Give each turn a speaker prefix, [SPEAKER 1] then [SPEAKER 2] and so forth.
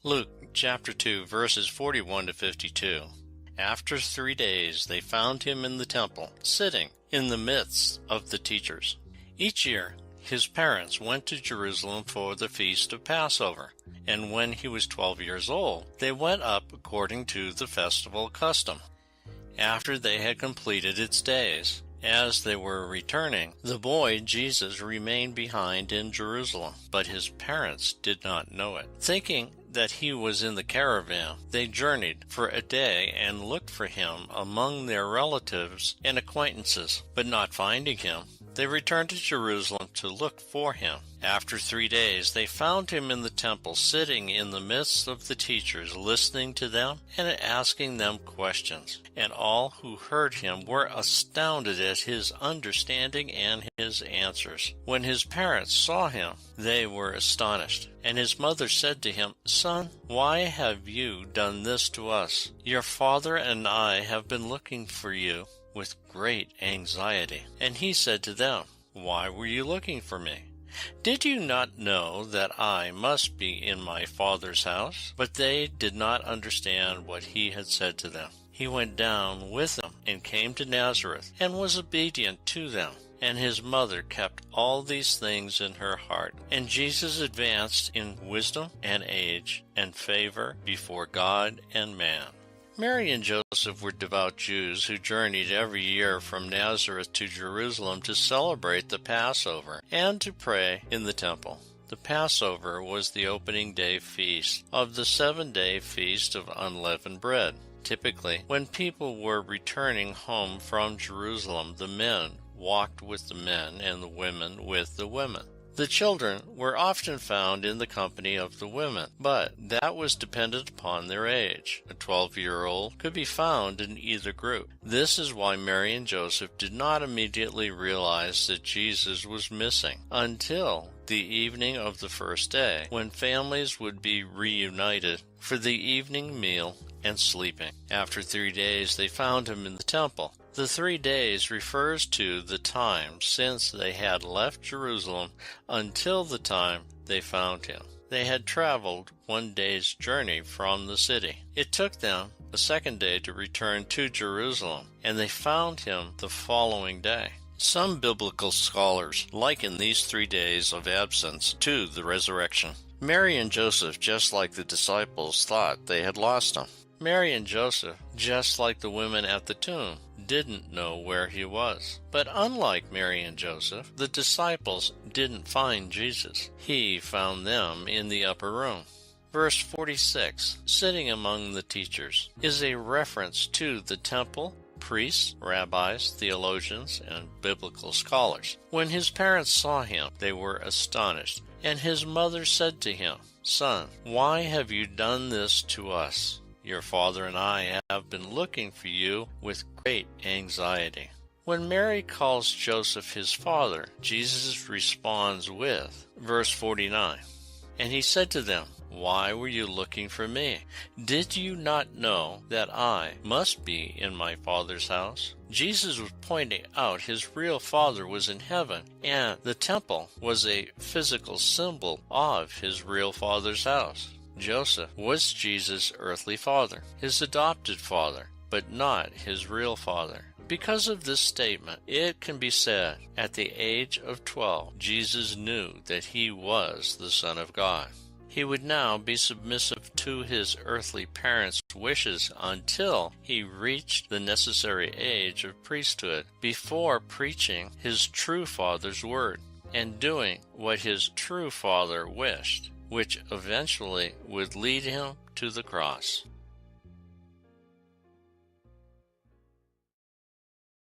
[SPEAKER 1] Luke chapter 2, verses 41 to 52. After 3 days they found him in the temple, sitting in the midst of the teachers. Each year his parents went to Jerusalem for the feast of Passover, and when he was 12 years old, they went up according to the festival custom. After they had completed its days, as they were returning, the boy Jesus remained behind in Jerusalem, but his parents did not know it. Thinking that he was in the caravan, they journeyed for a day and looked for him among their relatives and acquaintances, but not finding him, they returned to Jerusalem to look for him. After 3 days, they found him in the temple, sitting in the midst of the teachers, listening to them and asking them questions. And all who heard him were astounded at his understanding and his answers. When his parents saw him, they were astonished. And his mother said to him, "Son, why have you done this to us? Your father and I have been looking for you with great anxiety." And he said to them, "Why were you looking for me? Did you not know that I must be in my Father's house?" But they did not understand what he had said to them. He went down with them and came to Nazareth and was obedient to them. And his mother kept all these things in her heart. And Jesus advanced in wisdom and age and favor before God and man. Mary and Joseph were devout Jews who journeyed every year from Nazareth to Jerusalem to celebrate the Passover and to pray in the temple. The Passover was the opening day feast of the 7-day feast of unleavened bread. Typically, when people were returning home from Jerusalem, the men walked with the men and the women with the women. The children were often found in the company of the women, but that was dependent upon their age. A 12-year-old could be found in either group. This is why Mary and Joseph did not immediately realize that Jesus was missing until the evening of the first day, when families would be reunited for the evening meal and sleeping. After 3 days, they found him in the temple. The 3 days refers to the time since they had left Jerusalem until the time they found him. They had traveled 1 day's journey from the city. It took them a 2nd day to return to Jerusalem, and they found him the following day. Some biblical scholars liken these 3 days of absence to the resurrection. Mary and Joseph, just like the disciples, thought they had lost him. Mary and Joseph, just like the women at the tomb, didn't know where he was. But unlike Mary and Joseph, the disciples didn't find Jesus. He found them in the upper room. Verse 46, sitting among the teachers, is a reference to the temple, priests, rabbis, theologians, and biblical scholars. When his parents saw him, they were astonished. And his mother said to him, "Son, why have you done this to us? Your father and I have been looking for you with great anxiety." When Mary calls Joseph his father, Jesus responds with, verse 49, "And he said to them, Why were you looking for me? Did you not know that I must be in my Father's house?" Jesus was pointing out his real Father was in heaven, and the temple was a physical symbol of his real Father's house. Joseph was Jesus' earthly father, his adopted father, but not his real father. Because of this statement, it can be said, at the age of 12, Jesus knew that he was the Son of God. He would now be submissive to his earthly parents' wishes until he reached the necessary age of priesthood before preaching his true Father's word and doing what his true Father wished, which eventually would lead him to the cross.